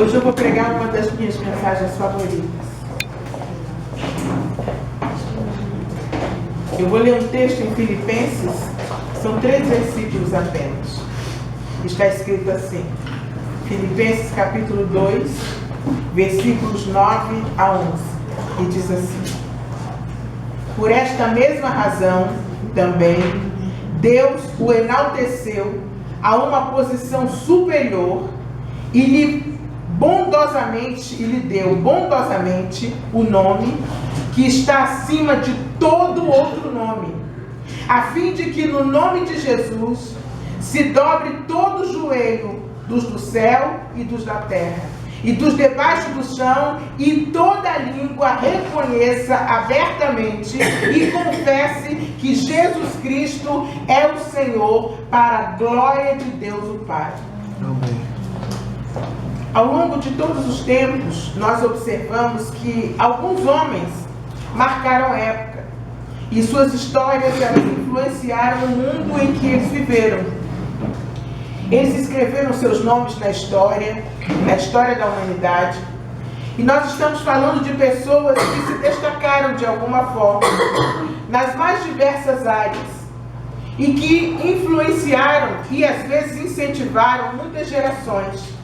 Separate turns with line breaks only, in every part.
Hoje eu vou pregar uma das minhas mensagens favoritas. Eu vou ler um texto em Filipenses, são 3 versículos apenas. Está escrito assim, Filipenses capítulo 2, versículos 9 a 11, e diz assim: por esta mesma razão também Deus o enalteceu a uma posição superior e lhe deu bondosamente o nome que está acima de todo outro nome, a fim de que no nome de Jesus se dobre todo o joelho dos do céu e dos da terra, e dos debaixo do chão, e toda língua reconheça abertamente e confesse que Jesus Cristo é o Senhor, para a glória de Deus o Pai.
Amém.
Ao longo de todos os tempos, nós observamos que alguns homens marcaram época, e suas histórias elas influenciaram o mundo em que eles viveram. Eles escreveram seus nomes na história da humanidade, e nós estamos falando de pessoas que se destacaram de alguma forma nas mais diversas áreas e que influenciaram e às vezes incentivaram muitas gerações.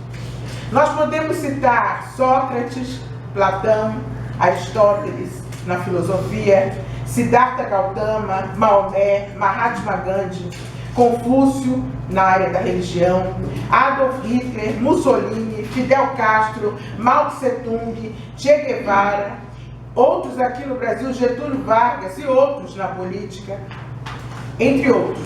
Nós podemos citar Sócrates, Platão, Aristóteles na filosofia, Siddhartha Gautama, Maomé, Mahatma Gandhi, Confúcio na área da religião, Adolf Hitler, Mussolini, Fidel Castro, Mao Tse Tung, Che Guevara, outros aqui no Brasil, Getúlio Vargas e outros na política, entre outros.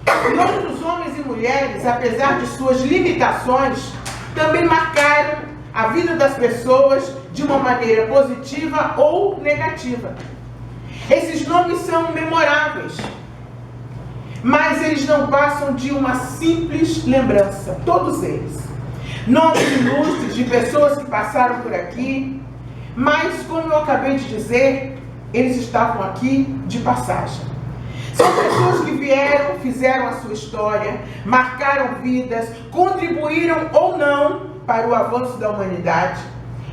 E outros homens e mulheres, apesar de suas limitações, também marcaram a vida das pessoas de uma maneira positiva ou negativa. Esses nomes são memoráveis, mas eles não passam de uma simples lembrança, todos eles. Nomes ilustres de pessoas que passaram por aqui, mas, como eu acabei de dizer, eles estavam aqui de passagem. São pessoas que vieram, fizeram a sua história, marcaram vidas, contribuíram ou não para o avanço da humanidade,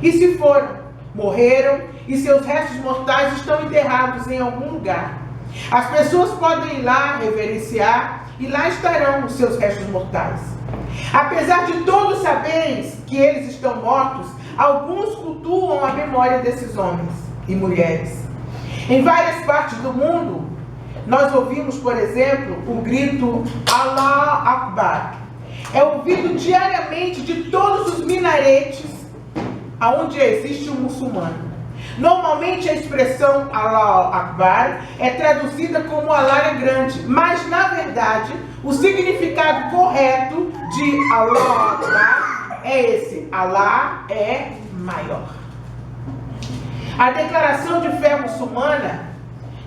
e se foram, morreram, e seus restos mortais estão enterrados em algum lugar. As pessoas podem ir lá reverenciar, e lá estarão os seus restos mortais. Apesar de todos saberem que eles estão mortos, alguns cultuam a memória desses homens e mulheres. Em várias partes do mundo, nós ouvimos, por exemplo, o grito Allah Akbar. É ouvido diariamente de todos os minaretes onde existe um muçulmano. Normalmente a expressão Allah Akbar é traduzida como Allah é grande, mas na verdade o significado correto de Allah Akbar é esse: Allah é maior. A declaração de fé muçulmana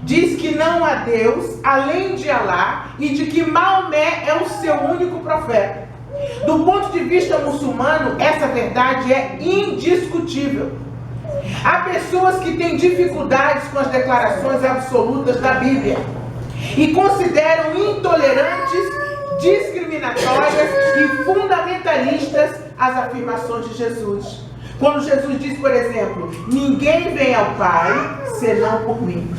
diz que não há Deus além de Allah e de que Maomé é o seu único profeta. Do ponto de vista muçulmano, essa verdade é indiscutível. Há pessoas que têm dificuldades com as declarações absolutas da Bíblia e consideram intolerantes, discriminatórias e fundamentalistas as afirmações de Jesus. Quando Jesus diz, por exemplo, ninguém vem ao Pai senão por mim.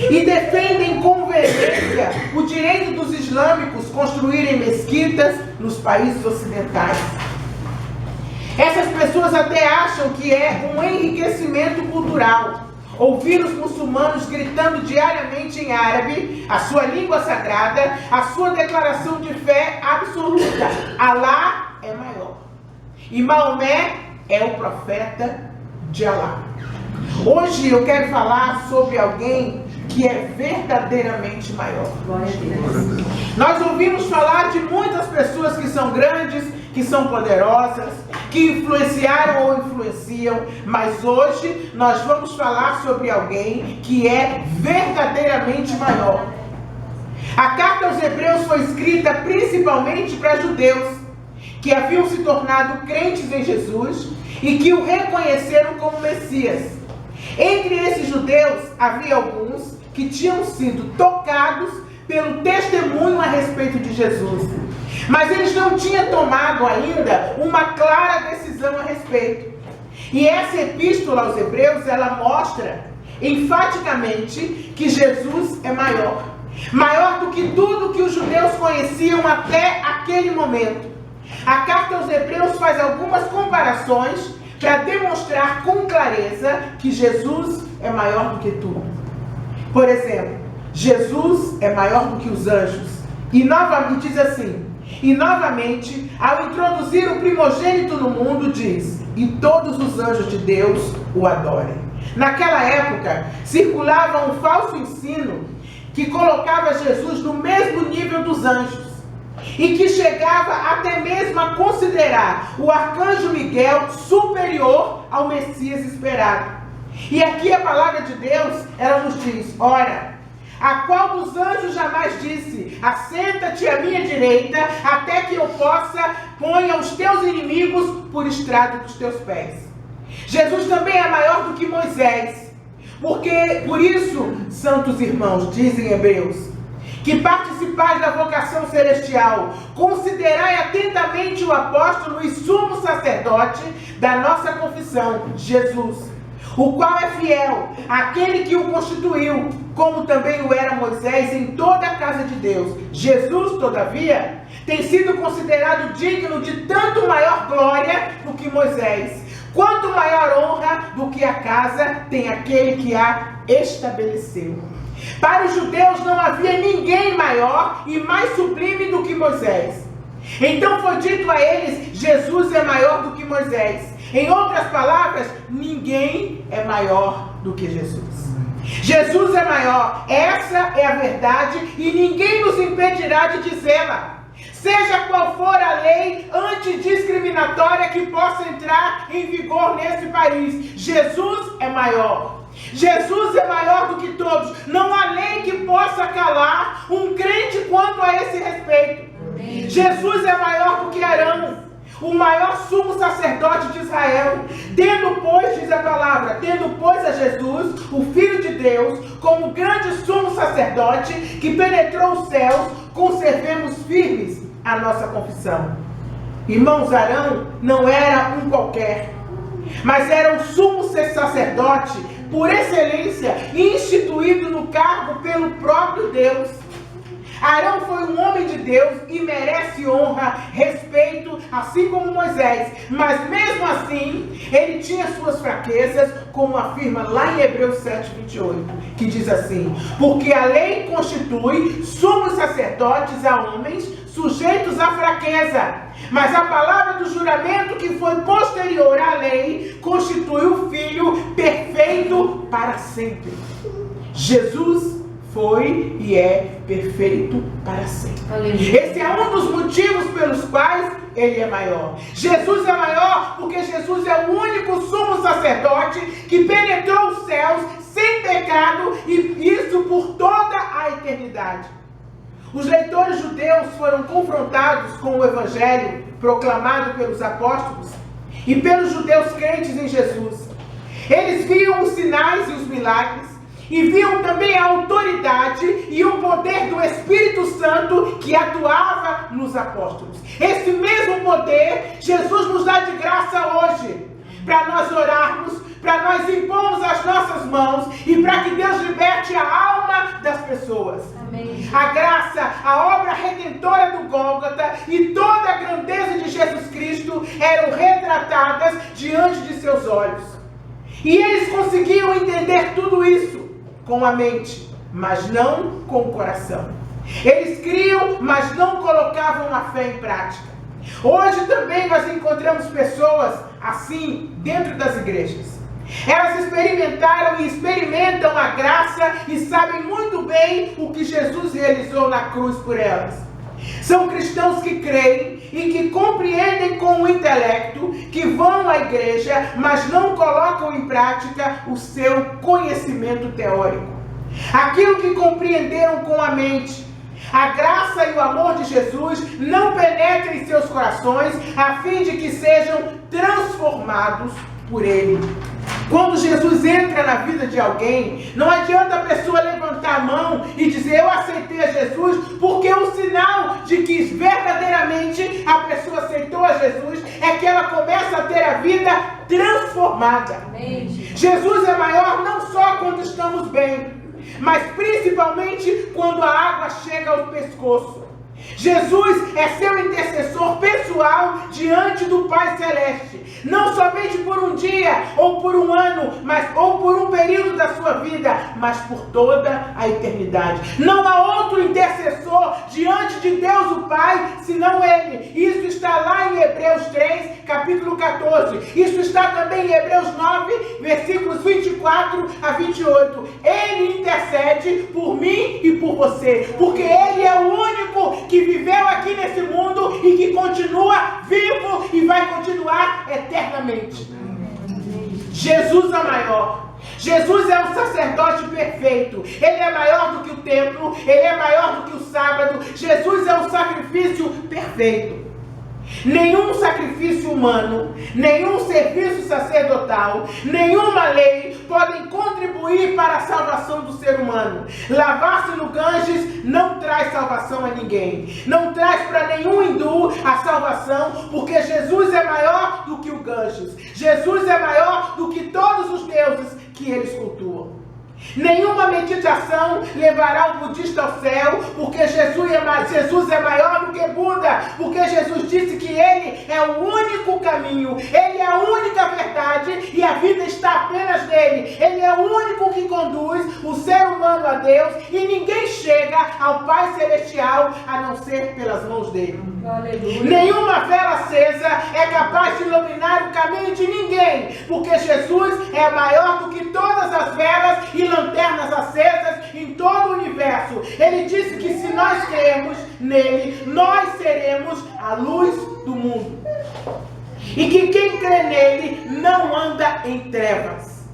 E defendem com veemência o direito dos islâmicos construírem mesquitas nos países ocidentais. Essas pessoas até acham que é um enriquecimento cultural ouvir os muçulmanos gritando diariamente em árabe, a sua língua sagrada, a sua declaração de fé absoluta: Allah é maior e Maomé é o profeta de Allah. Hoje eu quero falar sobre alguém que é verdadeiramente maior. Nós ouvimos falar de muitas pessoas que são grandes, que são poderosas, que influenciaram ou influenciam, mas hoje nós vamos falar sobre alguém que é verdadeiramente maior. A carta aos Hebreus foi escrita principalmente para judeus que haviam se tornado crentes em Jesus e que o reconheceram como Messias. Entre esses judeus havia alguns que tinham sido tocados pelo testemunho a respeito de Jesus. Mas eles não tinham tomado ainda uma clara decisão a respeito. E essa epístola aos Hebreus, ela mostra enfaticamente que Jesus é maior. Maior do que tudo que os judeus conheciam até aquele momento. A carta aos Hebreus faz algumas comparações para demonstrar com clareza que Jesus é maior do que tudo. Por exemplo, Jesus é maior do que os anjos. E novamente diz assim, e novamente, ao introduzir o primogênito no mundo, diz, e todos os anjos de Deus o adorem. Naquela época, circulava um falso ensino que colocava Jesus no mesmo nível dos anjos e que chegava até mesmo a considerar o arcanjo Miguel superior ao Messias esperado. E aqui a palavra de Deus, ela nos diz, ora, a qual dos anjos jamais disse, assenta-te à minha direita, até que eu possa ponha os teus inimigos por estrado dos teus pés. Jesus também é maior do que Moisés, porque, por isso, santos irmãos, dizem Hebreus, que participais da vocação celestial, considerai atentamente o apóstolo e sumo sacerdote da nossa confissão, Jesus, o qual é fiel, aquele que o constituiu, como também o era Moisés em toda a casa de Deus. Jesus, todavia, tem sido considerado digno de tanto maior glória do que Moisés, quanto maior honra do que a casa tem aquele que a estabeleceu. Para os judeus não havia ninguém maior e mais sublime do que Moisés. Então foi dito a eles, Jesus é maior do que Moisés. Em outras palavras, ninguém é maior do que Jesus. Jesus é maior, essa é a verdade e ninguém nos impedirá de dizê-la. Seja qual for a lei antidiscriminatória que possa entrar em vigor nesse país, Jesus é maior. Jesus é maior do que todos. Não há lei que possa calar um crente quanto a esse respeito. Amém. Jesus é maior do que Arão, o maior sumo sacerdote de Israel. Tendo, pois, diz a palavra, tendo, pois, a Jesus, o Filho de Deus, como grande sumo sacerdote que penetrou os céus, conservemos firmes a nossa confissão. Irmãos, Arão não era um qualquer, mas era o sumo sacerdote por excelência, instituído no cargo pelo próprio Deus. Arão foi um homem de Deus e merece honra, respeito, assim como Moisés. Mas mesmo assim, ele tinha suas fraquezas, como afirma lá em Hebreus 7:28, que diz assim, porque a lei constitui sumos sacerdotes a homens sujeitos à fraqueza, mas a palavra do juramento que foi posterior à lei constitui o Filho perfeito para sempre. Jesus foi e é perfeito para sempre. Aleluia. Esse é um dos motivos pelos quais ele é maior. Jesus é maior porque Jesus é o único sumo sacerdote que penetrou os céus sem pecado e isso por toda a eternidade. Os leitores judeus foram confrontados com o evangelho proclamado pelos apóstolos e pelos judeus crentes em Jesus. Eles viam os sinais e os milagres e viam também a autoridade e o poder do Espírito Santo que atuava nos apóstolos. Esse mesmo poder Jesus nos dá de graça hoje para nós orarmos, para nós impormos as nossas mãos e para que Deus liberte a alma das pessoas. Amém. A graça, a obra redentora do Gólgota e toda a grandeza de Jesus Cristo eram retratadas diante de seus olhos. E eles conseguiam entender tudo isso com a mente, mas não com o coração. Eles criam, mas não colocavam a fé em prática. Hoje também nós encontramos pessoas assim dentro das igrejas. Elas experimentaram e experimentam a graça e sabem muito bem o que Jesus realizou na cruz por elas. São cristãos que creem e que compreendem com o intelecto, que vão à igreja, mas não colocam em prática o seu conhecimento teórico. Aquilo que compreenderam com a mente. A graça e o amor de Jesus não penetram em seus corações, a fim de que sejam transformados por Ele. Quando Jesus entra na vida de alguém, não adianta a pessoa levantar a mão e dizer, eu aceitei a Jesus, porque os sinais ter a vida transformada.
Amém.
Jesus é maior não só quando estamos bem, mas principalmente quando a água chega ao pescoço. Jesus é seu intercessor pessoal diante do Pai Celeste, não somente por um dia, ou por um ano, ou por um período da sua vida, mas por toda a eternidade. Não há outro intercessor diante de Deus o Pai, senão Ele. Isso está lá em Hebreus 3, capítulo 14. Isso está também em Hebreus 9, versículos 24 a 28. Ele intercede por mim e por você, porque Ele é o único que viveu aqui nesse mundo e que continua vivo e vai continuar eternamente. Jesus é maior. Jesus é um sacerdote perfeito. Ele é maior do que o templo, ele é maior do que o sábado. Jesus é um sacrifício perfeito. Nenhum sacrifício humano, nenhum serviço sacerdotal, nenhuma lei podem contribuir para a salvação do ser humano. Lavar-se no Ganges não traz salvação a ninguém. Não traz para nenhum hindu a salvação, porque Jesus é maior do que o Ganges. Jesus é maior do que todos os deuses que eles cultuam. Nenhuma meditação levará o budista ao céu, porque Jesus é maior do que Buda, porque Jesus disse que Ele é o único caminho, Ele é a única verdade e a vida está apenas nele. Ele é o único que conduz o ser humano a Deus e ninguém chega ao Pai Celestial a não ser pelas mãos dele. Aleluia. Nenhuma vela acesa é capaz de iluminar o caminho de ninguém, porque Jesus é maior do que todas as velas e lanternas acesas em todo o universo. Ele disse que se nós cremos nele, nós seremos a luz do mundo. E que quem crê nele não anda em trevas.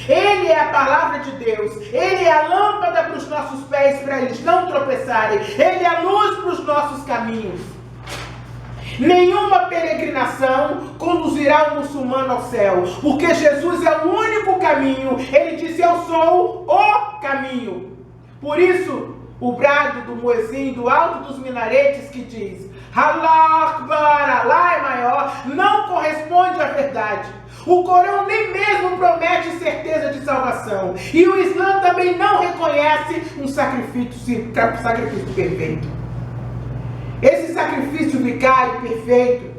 Ele é a palavra de Deus. Ele é a lâmpada para os nossos pés, para eles não tropeçarem. Ele é a luz para os nossos caminhos. Nenhuma peregrinação conduzirá o muçulmano ao céu, porque Jesus é o único caminho. Ele disse: eu sou o caminho. Por isso, o brado do muezzin do alto dos minaretes que diz Allah Akbar, Allah é maior, não corresponde à verdade. O Corão nem mesmo promete certeza de salvação. E o Islã também não reconhece um sacrifício perfeito. Esse sacrifício vicário perfeito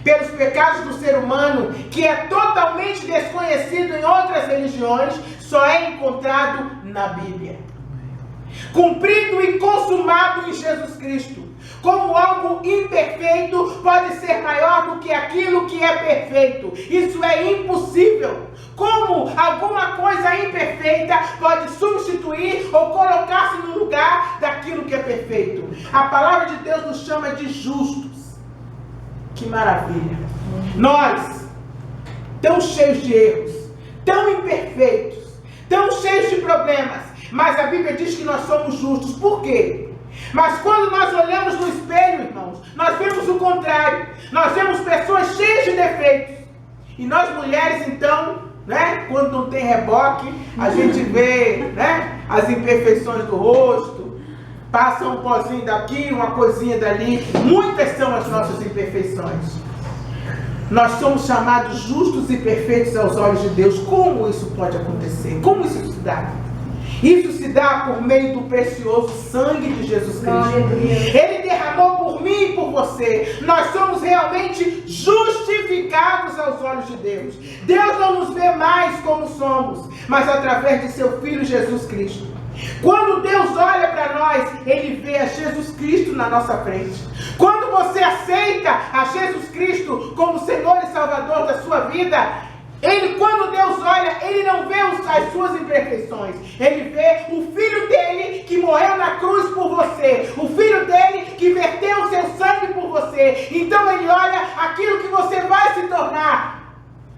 pelos pecados do ser humano, que é totalmente desconhecido em outras religiões, só é encontrado na Bíblia. Cumprido e consumado em Jesus Cristo. Como algo imperfeito pode ser maior do que aquilo que é perfeito. Isso é impossível. Como alguma coisa imperfeita pode substituir ou colocar-se no lugar daquilo que é perfeito? A palavra de Deus nos chama de justos. Que maravilha! Nós, tão cheios de erros, tão imperfeitos, tão cheios de problemas, mas a Bíblia diz que nós somos justos. Por quê? Mas quando nós olhamos no espelho, irmãos, nós vemos o contrário. Nós vemos pessoas cheias de defeitos. E nós mulheres, então, quando não tem reboque, a gente vê, as imperfeições do rosto, passa um pozinho daqui, uma coisinha dali. Muitas são as nossas imperfeições. Nós somos chamados justos e perfeitos aos olhos de Deus. Como isso pode acontecer? Como isso se dá? Isso se dá por meio do precioso sangue de Jesus Cristo. Ele derramou por mim e por você. Nós somos realmente justificados aos olhos de Deus. Deus não nos vê mais como somos, mas através de seu Filho Jesus Cristo. Quando Deus olha para nós, Ele vê a Jesus Cristo na nossa frente. Quando você aceita a Jesus Cristo como Senhor e Salvador da sua vida, quando Deus olha, Ele não vê as suas imperfeições. Ele vê o Filho dele que morreu na cruz por você. O Filho dele que verteu o seu sangue por você. Então Ele olha aquilo que você vai se tornar.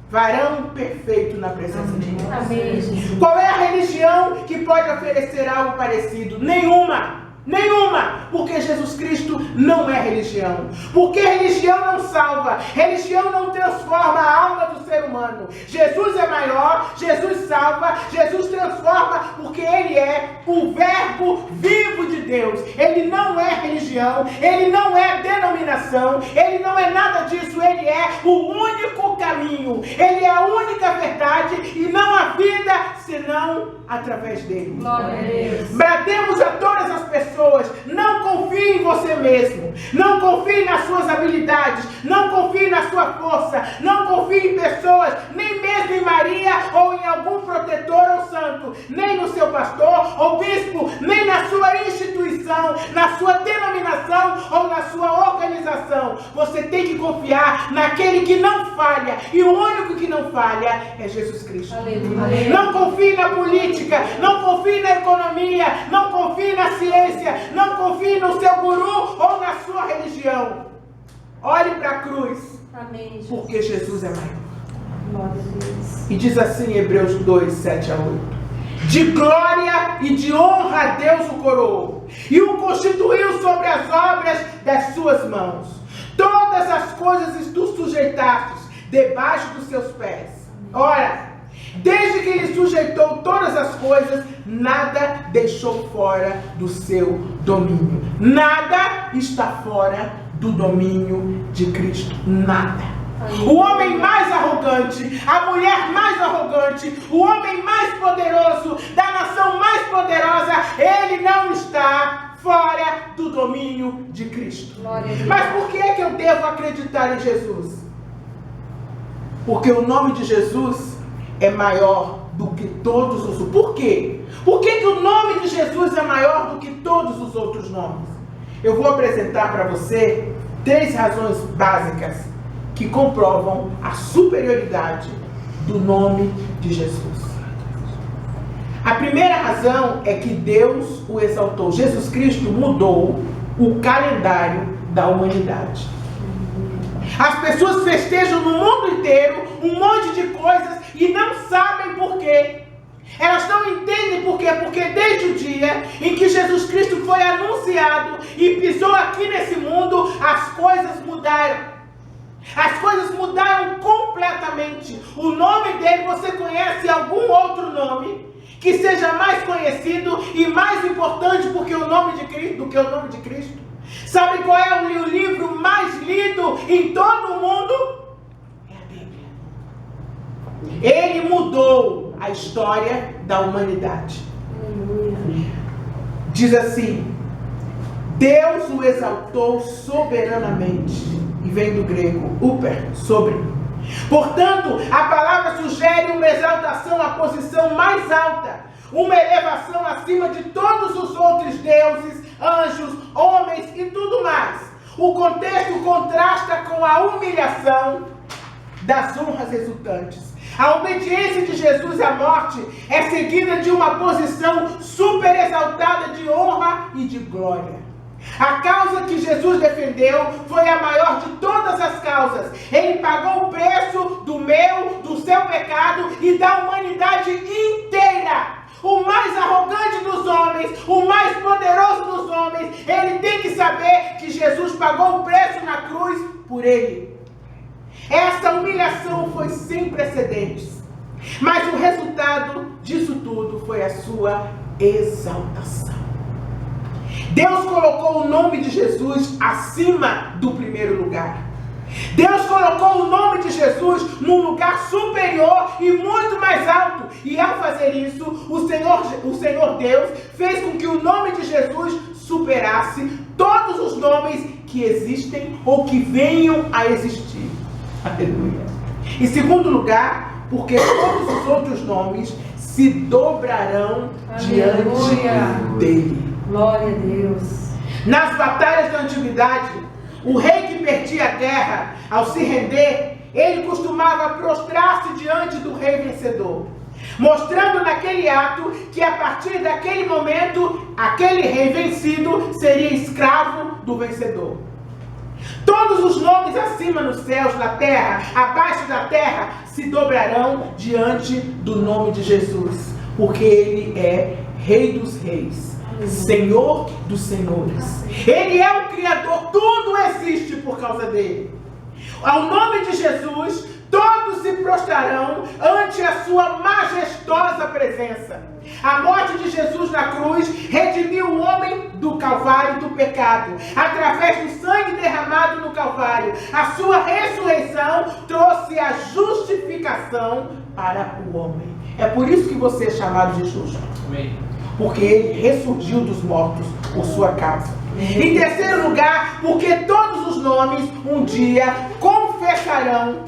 Varão perfeito na presença de Deus. Amém. Qual é a religião que pode oferecer algo parecido? Nenhuma. Nenhuma. Porque Jesus Cristo não é religião. Porque religião não salva. Religião não transforma a alma do ser humano. Jesus é maior, Jesus salva, Jesus transforma, porque Ele é o Verbo vivo de Deus. Ele não é religião, Ele não é denominação, Ele não é nada disso. Ele é o único caminho, Ele é a única verdade e não há vida senão através dele.
Glória a Deus.
Brademos a todas as pessoas: não confie em você mesmo, não confie nas suas habilidades, não confie na sua força, não confie em pessoas, nem mesmo em Maria ou em algum protetor ou santo, nem no seu pastor ou bispo, nem na sua instituição, na sua denominação ou na sua organização. Você tem que confiar naquele que não falha, e o único que não falha é Jesus Cristo.
Aleluia.
Não confie na política, não confie na economia, não confie na ciência, não confie no seu guru ou na sua religião. Olhe para a cruz,
Amém, Jesus.
porque Jesus é maior.
Glória a Deus.
E diz assim em Hebreus 2, 7 a 8. De glória e de honra a Deus o coroou, e o constituiu sobre as obras das suas mãos. Todas as coisas tu sujeitastes debaixo dos seus pés. Ora, desde que ele sujeitou todas as coisas, nada deixou fora do seu domínio. Nada está fora do domínio de Cristo. Nada. O homem mais arrogante, a mulher mais arrogante, o homem mais poderoso, da nação mais poderosa, ele não está fora do domínio de Cristo.
Glória a Deus.
Mas por que é que eu devo acreditar em Jesus? Porque o nome de Jesus é maior do que todos os outros. Por quê? Por que o nome de Jesus é maior do que todos os outros nomes? Eu vou apresentar para você 3 razões básicas que comprovam a superioridade do nome de Jesus. A primeira razão é que Deus o exaltou. Jesus Cristo mudou o calendário da humanidade. As pessoas festejam no mundo inteiro um monte de coisas e não sabem por quê. Elas não entendem por quê. Porque desde o dia em que Jesus Cristo foi anunciado e pisou aqui nesse mundo, as coisas mudaram. As coisas mudaram completamente. O nome dele, você conhece algum outro nome que seja mais conhecido e mais importante do que o nome de Cristo? Sabe qual é o livro mais lido em todo o mundo? É a Bíblia. Ele mudou a história da humanidade.
Aleluia.
Diz assim: Deus o exaltou soberanamente. E vem do grego uper, sobre. Portanto, a palavra sugere uma exaltação à posição mais alta, uma elevação acima de todos os outros deuses, anjos, homens e tudo mais. O contexto contrasta com a humilhação das honras exultantes. A obediência de Jesus à morte é seguida de uma posição super exaltada de honra e de glória. A causa que Jesus defendeu foi a maior de todas as causas. Ele pagou o preço do meu, do seu pecado e da humanidade inteira. O mais arrogante dos homens, o mais poderoso dos homens, ele tem que saber que Jesus pagou o preço na cruz por ele. Essa humilhação foi sem precedentes. Mas o resultado disso tudo foi a sua exaltação. Deus colocou o nome de Jesus acima do primeiro lugar. Deus colocou o nome de Jesus num lugar superior e muito mais alto. E ao fazer isso, o Senhor Deus fez com que o nome de Jesus superasse todos os nomes que existem ou que venham a existir. Aleluia. Em segundo lugar, porque todos os outros nomes se dobrarão diante dele.
Glória a Deus.
Nas batalhas da antiguidade, o rei que perdia a guerra, ao se render, ele costumava prostrar-se diante do rei vencedor, mostrando naquele ato que a partir daquele momento, aquele rei vencido seria escravo do vencedor. Todos os nomes acima nos céus, na terra, abaixo da terra, se dobrarão diante do nome de Jesus, porque ele é Rei dos Reis Senhor dos senhores. Ele é o Criador, tudo existe por causa dele. Ao nome de Jesus, todos se prostrarão ante a sua majestosa presença. A morte de Jesus na cruz redimiu o homem do Calvário do pecado. Através do sangue derramado no Calvário, a sua ressurreição trouxe a justificação para o homem. É por isso que você é chamado de justo.
Amém.
Porque ele ressurgiu dos mortos por sua causa. Em terceiro lugar, porque todos os nomes um dia confessarão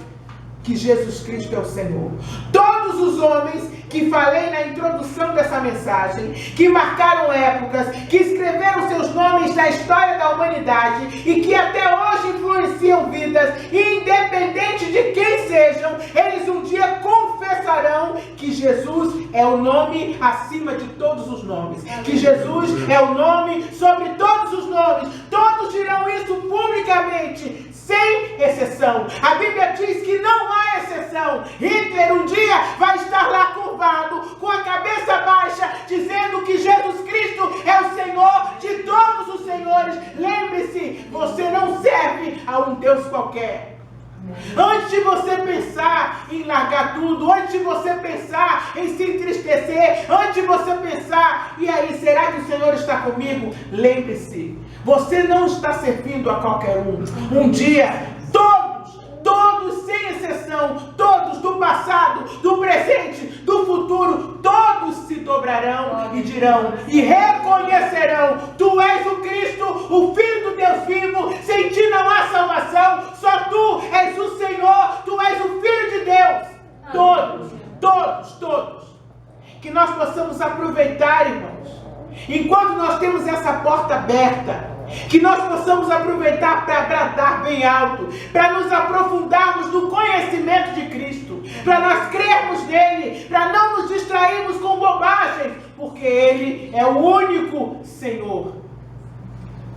que Jesus Cristo é o Senhor. Todos os homens que falei na introdução dessa mensagem, que marcaram épocas, que escreveram seus nomes na história da humanidade e que até hoje influenciam vidas, independente de quem sejam, eles um dia confessarão que Jesus é o nome acima de todos os nomes, que Jesus é o nome sobre todos os nomes. Todos dirão isso publicamente, sem exceção. A Bíblia diz que não há exceção. Hitler um dia vai estar lá curvado, com a cabeça baixa, dizendo que Jesus Cristo é o Senhor de todos os senhores. Lembre-se, você não serve a um Deus qualquer. Antes de você pensar em largar tudo, antes de você pensar em se entristecer, antes de você pensar, e aí, será que o Senhor está comigo? Lembre-se, você não está servindo a qualquer um. Um dia, todos sem exceção, todos do passado, do presente, do futuro, todos se dobrarão e dirão, e reconhecerão, tu és o Cristo, o Filho do Deus vivo, sem ti não há salvação, só tu és o Senhor, tu és o Filho de Deus. Todos. Que nós possamos aproveitar, irmãos, enquanto nós temos essa porta aberta, que nós possamos aproveitar para bradar bem alto, para nos aprofundarmos no conhecimento de Cristo, para nós crermos nele, para não nos distrairmos com bobagens, porque ele é o único Senhor.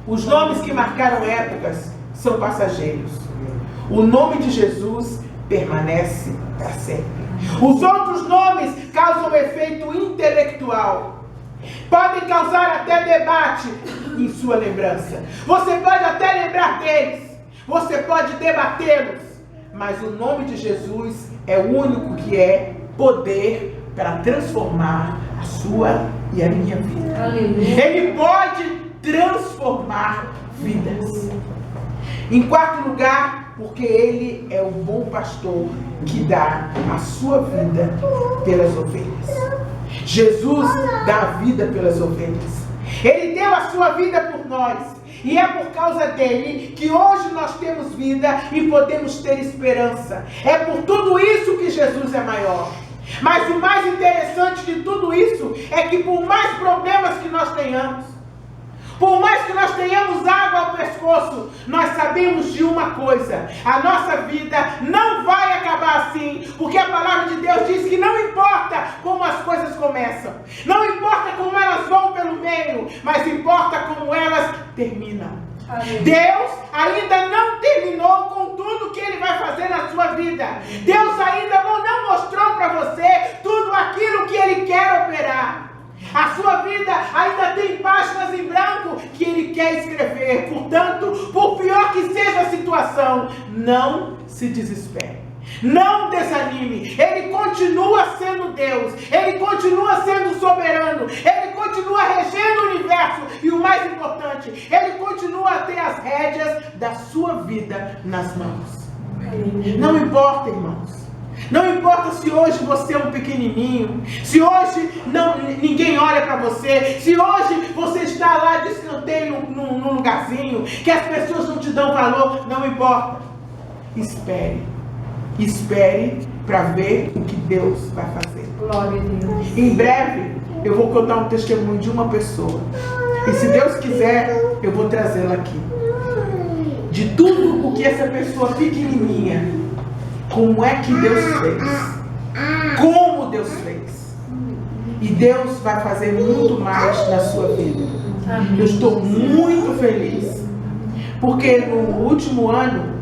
Os nomes que marcaram épocas são passageiros. O nome de Jesus permanece para sempre. Os outros nomes causam efeito intelectual. Podem causar até debate em sua lembrança. Você pode até lembrar deles. Você pode debatê-los. Mas o nome de Jesus é o único que é poder para transformar a sua e a minha vida.
Aleluia.
Ele pode transformar vidas. Em quarto lugar, porque ele é o bom pastor que dá a sua vida pelas ovelhas. Jesus dá a vida pelas ovelhas. Ele deu a sua vida por nós. E é por causa dele que hoje nós temos vida e podemos ter esperança. É por tudo isso que Jesus é maior. Mas o mais interessante de tudo isso é que por mais problemas que nós tenhamos, por mais que nós tenhamos água ao pescoço, nós sabemos de uma coisa: a nossa vida não vai acabar assim, porque a palavra de Deus diz que não importa como as coisas começam, não importa como elas vão pelo meio, mas importa como elas terminam.
Amém.
Deus ainda não terminou com tudo que Ele vai fazer na sua vida. Deus ainda não mostrou para você tudo aquilo que Ele quer operar. A sua vida ainda tem páginas em branco que Ele quer escrever. Portanto, por pior que seja a situação, não se desespere. Não desanime. Ele continua sendo Deus. Ele continua sendo soberano. Ele continua regendo o universo. E o mais importante, Ele continua a ter as rédeas da sua vida nas mãos. Não importa, irmãos. Não importa se hoje você é um pequenininho, se hoje ninguém olha para você, se hoje você está lá de escanteio num lugarzinho, que as pessoas não te dão valor, não importa. Espere para ver o que Deus vai fazer.
Glória a Deus.
Em breve eu vou contar um testemunho de uma pessoa, e se Deus quiser eu vou trazê-la aqui, de tudo o que essa pessoa pequenininha, como é que Deus fez, como Deus fez, e Deus vai fazer muito mais na sua vida. Eu estou muito feliz, porque no último ano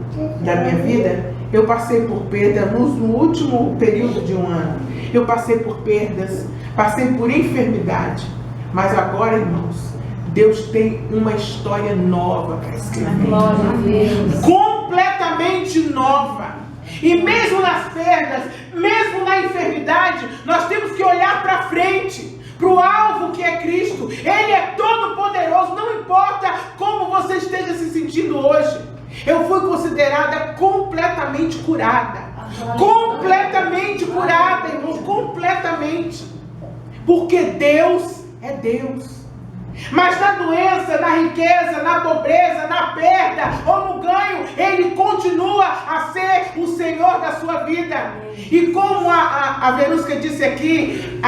da minha vida eu passei por perda. No último período de um ano eu passei por perdas, passei por enfermidade, Mas agora, irmãos, Deus tem uma história nova para escrever.
Glória a Deus.
Completamente nova. E mesmo nas perdas, mesmo na enfermidade, nós temos que olhar para frente, para o alvo que é Cristo. Ele é todo poderoso, não importa como você esteja se sentindo hoje. Eu fui considerada completamente curada. Completamente curada, irmãos, completamente. Porque Deus é Deus. Mas na doença, na riqueza, na pobreza, na perda ou no ganho, Ele continua a ser o Senhor da sua vida. E como a Verusca disse aqui,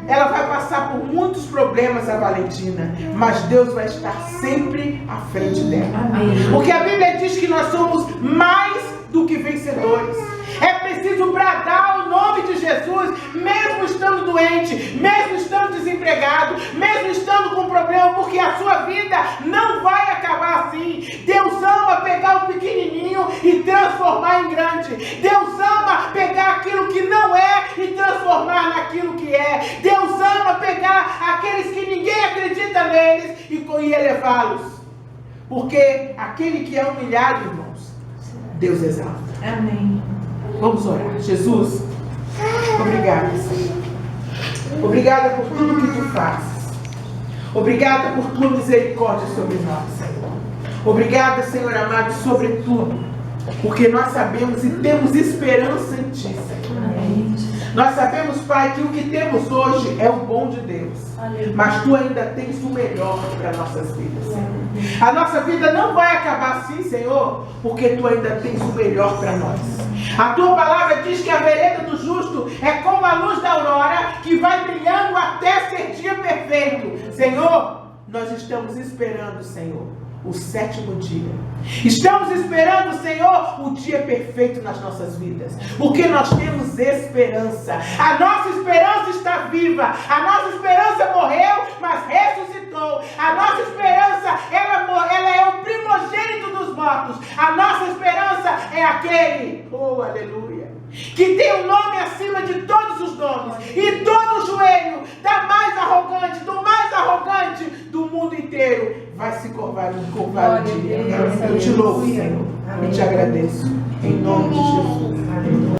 ela vai passar por muitos problemas, a Valentina, mas Deus vai estar sempre à frente dela.
Amém.
Porque a Bíblia diz que nós somos mais do que vencedores. É preciso bradar o nome de Jesus, mesmo estando doente, mesmo estando desempregado, mesmo estando com problema, porque a sua vida não vai acabar assim. Deus ama pegar o pequenininho e transformar em grande. Deus ama pegar aquilo que não é e transformar naquilo que é. Deus ama pegar aqueles que ninguém acredita neles e elevá-los. Porque aquele que é humilhado, irmãos, Deus exalta.
Amém.
Vamos orar. Jesus, obrigada, Senhor. Obrigada por tudo que Tu fazes. Obrigada por Tua misericórdia sobre nós, Senhor. Obrigada, Senhor amado, sobre tudo, porque nós sabemos e temos esperança em Ti, Senhor.
Amém.
Nós sabemos, Pai, que o que temos hoje é o bom de Deus. Mas Tu ainda tens o melhor para nossas vidas, Senhor. A nossa vida não vai acabar assim, Senhor, porque Tu ainda tens o melhor para nós. A Tua palavra diz que a vereda do justo é como a luz da aurora, que vai brilhando até ser dia perfeito. Senhor, nós estamos esperando, Senhor, o 7º dia. Estamos esperando, Senhor, o dia perfeito nas nossas vidas, porque nós temos esperança. A nossa esperança está viva. A nossa esperança morreu, mas ressuscitou. A nossa esperança, ela é o primogênito dos mortos. A nossa esperança é aquele, oh aleluia, que tem um nome acima de todos os nomes, e todo joelho do mais arrogante do mundo inteiro vai se curvar um dia. Eu te louvo, Senhor, e te agradeço, em nome de Jesus.